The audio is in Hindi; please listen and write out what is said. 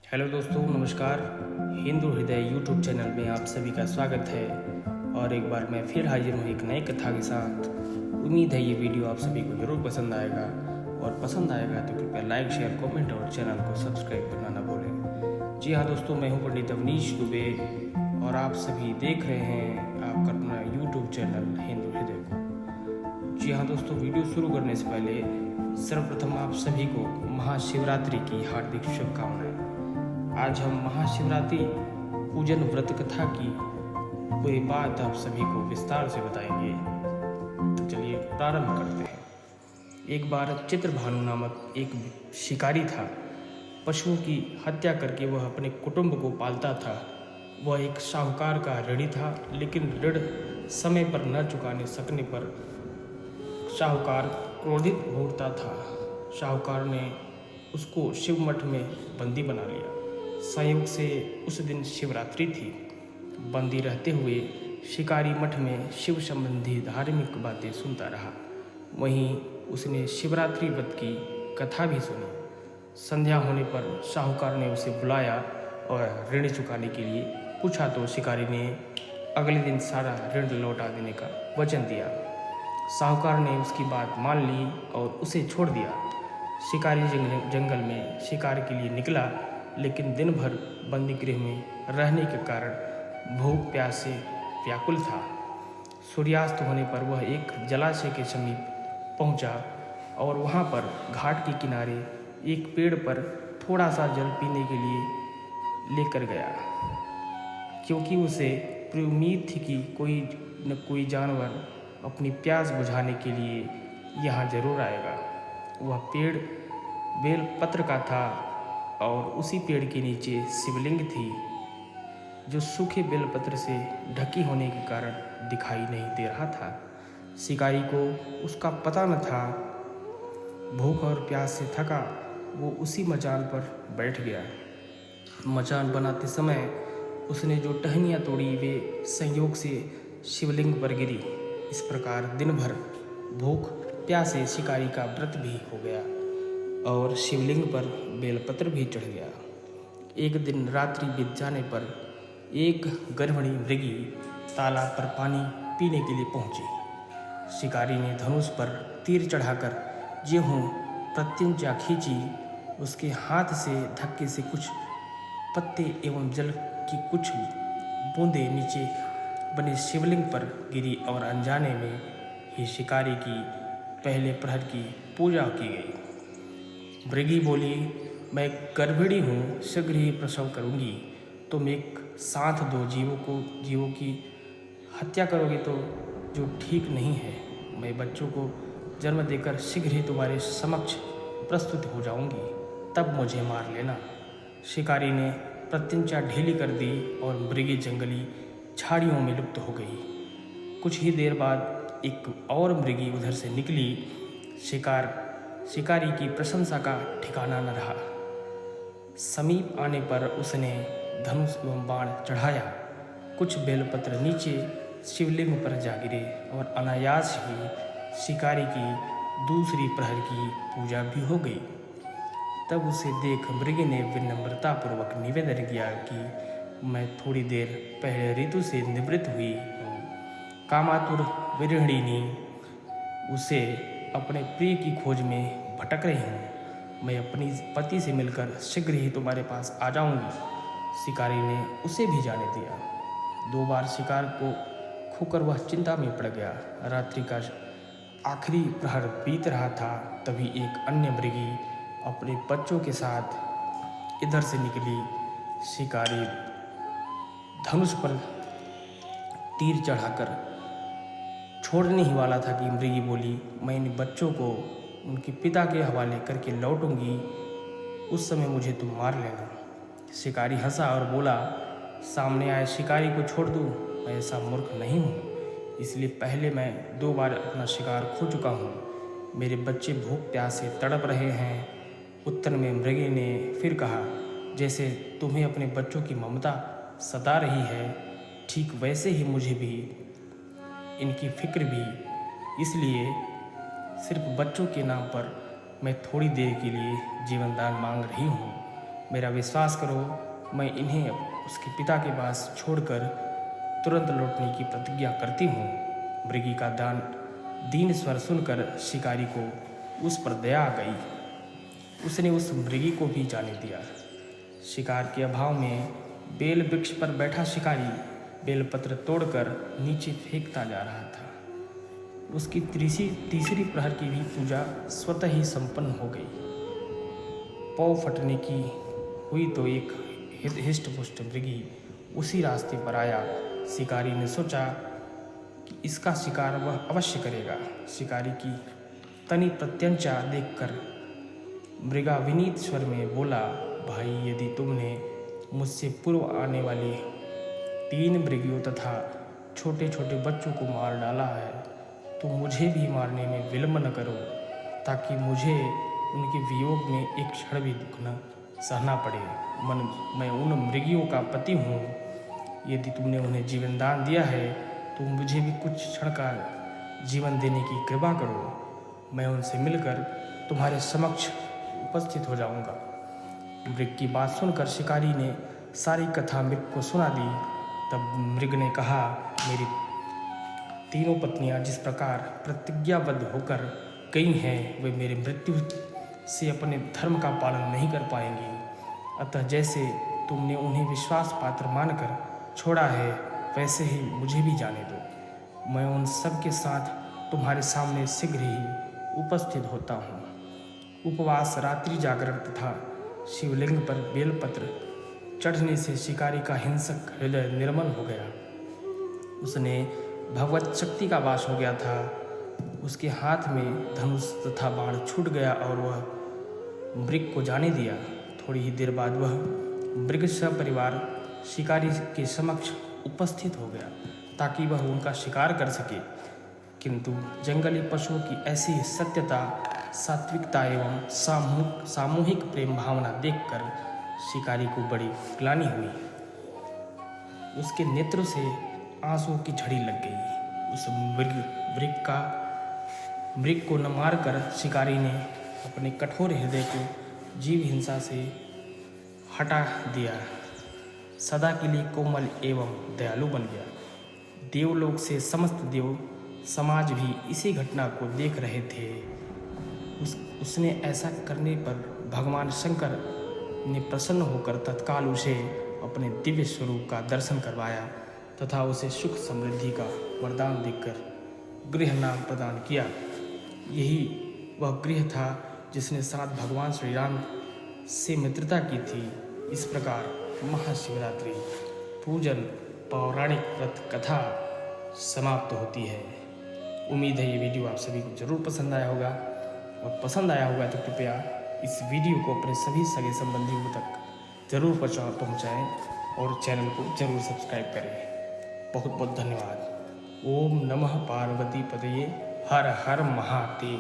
हेलो दोस्तों, नमस्कार। हिंदू हृदय यूट्यूब चैनल में आप सभी का स्वागत है। और एक बार मैं फिर हाजिर हूँ एक नई कथा के साथ। उम्मीद है ये वीडियो आप सभी को जरूर पसंद आएगा, और पसंद आएगा तो कृपया लाइक, शेयर, कमेंट और चैनल को सब्सक्राइब करना ना भूलें। जी हाँ दोस्तों, मैं हूँ पंडित अवनीश दुबे और आप सभी देख रहे हैं आपका अपना यूट्यूब चैनल हिंदू हृदय को। जी हाँ दोस्तों, वीडियो शुरू करने से पहले सर्वप्रथम आप सभी को महाशिवरात्रि की हार्दिक शुभकामनाएं। आज हम महाशिवरात्रि पूजन व्रत कथा की पूरी बात आप सभी को विस्तार से बताएंगे। तो चलिए प्रारंभ करते हैं। एक बार चित्रभानु नामक एक शिकारी था। पशुओं की हत्या करके वह अपने कुटुंब को पालता था। वह एक साहूकार का ऋणी था, लेकिन ऋण समय पर न चुकाने सकने पर साहूकार क्रोधित हो उठता था। साहूकार ने उसको शिव मठ में बंदी बना लिया। संयोग से उस दिन शिवरात्रि थी। बंदी रहते हुए शिकारी मठ में शिव संबंधी धार्मिक बातें सुनता रहा। वहीं उसने शिवरात्रि व्रत की कथा भी सुनी। संध्या होने पर साहूकार ने उसे बुलाया और ऋण चुकाने के लिए पूछा, तो शिकारी ने अगले दिन सारा ऋण लौटा देने का वचन दिया। साहूकार ने उसकी बात मान ली और उसे छोड़ दिया। शिकारी जंगल में शिकार के लिए निकला, लेकिन दिन भर बंदी गृह में रहने के कारण भूख प्यास से व्याकुल था। सूर्यास्त होने पर वह एक जलाशय के समीप पहुंचा और वहां पर घाट के किनारे एक पेड़ पर थोड़ा सा जल पीने के लिए लेकर गया, क्योंकि उसे पूरी उम्मीद थी कि कोई न कोई जानवर अपनी प्यास बुझाने के लिए यहाँ जरूर आएगा। वह पेड़ बेल पत्र का था और उसी पेड़ के नीचे शिवलिंग थी, जो सूखे बेलपत्र से ढकी होने के कारण दिखाई नहीं दे रहा था। शिकारी को उसका पता न था। भूख और प्यास से थका वो उसी मचान पर बैठ गया। मचान बनाते समय उसने जो टहनियाँ तोड़ी वे संयोग से शिवलिंग पर गिरी। इस प्रकार दिन भर भूख प्यासे शिकारी का व्रत भी हो गया और शिवलिंग पर बेलपत्र भी चढ़ गया। एक दिन रात्रि बीत जाने पर एक गर्भिणी मृगी तालाब पर पानी पीने के लिए पहुंची। शिकारी ने धनुष पर तीर चढ़ाकर ज्यों प्रत्यंचा खींची, उसके हाथ से धक्के से कुछ पत्ते एवं जल की कुछ बूंदें नीचे बने शिवलिंग पर गिरी और अनजाने में ही शिकारी की पहले प्रहर की पूजा की गई। मृगी बोली, मैं गर्भिणी हूँ, शीघ्र ही प्रसव करूँगी। तुम एक साथ दो जीवों की हत्या करोगे तो जो ठीक नहीं है। मैं बच्चों को जन्म देकर शीघ्र ही तुम्हारे समक्ष प्रस्तुत हो जाऊँगी, तब मुझे मार लेना। शिकारी ने प्रत्यंचा ढीली कर दी और मृगी जंगली झाड़ियों में लुप्त हो गई। कुछ ही देर बाद एक और मृगी उधर से निकली। शिकारी की प्रशंसा का ठिकाना न रहा। समीप आने पर उसने धनुष एवं बाण चढ़ाया। कुछ बेलपत्र नीचे शिवलिंग पर जा गिरे और अनायास ही शिकारी की दूसरी प्रहर की पूजा भी हो गई। तब उसे देख मृगी ने विनम्रतापूर्वक निवेदन किया कि मैं थोड़ी देर पहले ऋतु से निवृत्त हुई हूँ। कामातुर विरहिणी उसे अपने प्रिय की खोज में भटक रही हूँ। मैं अपनी पति से मिलकर शीघ्र ही तुम्हारे पास आ जाऊँगी। शिकारी ने उसे भी जाने दिया। 2 बार शिकार को खोकर वह चिंता में पड़ गया। रात्रि का आखिरी प्रहर बीत रहा था, तभी एक अन्य मृगी अपने बच्चों के साथ इधर से निकली। शिकारी धनुष पर तीर चढ़ाकर छोड़ने ही वाला था कि मृगी बोली, मैं इन बच्चों को उनके पिता के हवाले करके लौटूंगी, उस समय मुझे तुम मार लेना। शिकारी हंसा और बोला, सामने आए शिकारी को छोड़ दूँ? मैं ऐसा मूर्ख नहीं हूँ, इसलिए पहले मैं 2 बार अपना शिकार खो चुका हूँ। मेरे बच्चे भूख प्यास से तड़प रहे हैं। उत्तर में मृगी ने फिर कहा, जैसे तुम्हें अपने बच्चों की ममता सता रही है, ठीक वैसे ही मुझे भी इनकी फिक्र भी। इसलिए सिर्फ बच्चों के नाम पर मैं थोड़ी देर के लिए जीवनदान मांग रही हूँ। मेरा विश्वास करो, मैं इन्हें उसके पिता के पास छोड़कर तुरंत लौटने की प्रतिज्ञा करती हूँ। मृगी का दीन स्वर सुनकर शिकारी को उस पर दया आ गई। उसने उस मृगी को भी जाने दिया। शिकार के अभाव में बेल वृक्ष पर बैठा शिकारी बेलपत्र तोड़कर नीचे फेंकता जा रहा था। उसकी तीसरी प्रहर की भी पूजा स्वतः ही संपन्न हो गई। पौ फटने की हुई तो एक हिष्टपुष्ट मृगी उसी रास्ते पर आया। शिकारी ने सोचा कि इसका शिकार वह अवश्य करेगा। शिकारी की तनी प्रत्यंचा देखकर मृगा विनीत स्वर में बोला, भाई, यदि तुमने मुझसे पूर्व आने वाली 3 मृगियों तथा छोटे छोटे बच्चों को मार डाला है तो मुझे भी मारने में विलंब न करो, ताकि मुझे उनके वियोग में एक क्षण भी दुख न सहना पड़े। मैं उन मृगियों का पति हूँ। यदि तुमने उन्हें जीवन दान दिया है तो मुझे भी कुछ क्षण का जीवन देने की कृपा करो। मैं उनसे मिलकर तुम्हारे समक्ष उपस्थित हो जाऊंगा। मृग की बात सुनकर शिकारी ने सारी कथा मृग को सुना दी। तब मृग ने कहा, मेरी 3 पत्नियां जिस प्रकार प्रतिज्ञाबद्ध होकर गई हैं, वे मेरी मृत्यु से अपने धर्म का पालन नहीं कर पाएंगी। अतः जैसे तुमने उन्हें विश्वास पात्र मानकर छोड़ा है, वैसे ही मुझे भी जाने दो। मैं उन सब के साथ तुम्हारे सामने शीघ्र ही उपस्थित होता हूँ। उपवास, रात्रि जागरण तथा शिवलिंग पर बेलपत्र चढ़ने से शिकारी का हिंसक हृदय निर्मल हो गया। उसने भगवत शक्ति का वास हो गया था। उसके हाथ में धनुष तथा बाण छूट गया और वह मृग को जाने दिया। थोड़ी ही देर बाद वह मृग सपरिवार शिकारी के समक्ष उपस्थित हो गया ताकि वह उनका शिकार कर सके। किंतु जंगली पशुओं की ऐसी सत्यता, सात्विकता एवं सामूहिक प्रेम भावना देखकर शिकारी को बड़ी ग्लानि हुई। उसके नेत्रों से आंसुओं की झड़ी लग गई। उस मृग को न मारकर शिकारी ने अपने कठोर हृदय को जीव हिंसा से हटा दिया। सदा के लिए कोमल एवं दयालु बन गया। देवलोक से समस्त देव समाज भी इसी घटना को देख रहे थे। उसने ऐसा करने पर भगवान शंकर ने प्रसन्न होकर तत्काल उसे अपने दिव्य स्वरूप का दर्शन करवाया तथा उसे सुख समृद्धि का वरदान देकर गृह नाम प्रदान किया। यही वह गृह था जिसने साथ भगवान श्री राम से मित्रता की थी। इस प्रकार महाशिवरात्रि पूजन पौराणिक व्रत कथा समाप्त होती है। उम्मीद है ये वीडियो आप सभी को जरूर पसंद आया होगा, और पसंद आया होगा तो कृपया इस वीडियो को अपने सभी सगे संबंधियों तक जरूर पहुँचाएँ और चैनल को जरूर सब्सक्राइब करें। बहुत बहुत धन्यवाद। ओम नमः पार्वती पतये, हर हर महादेव।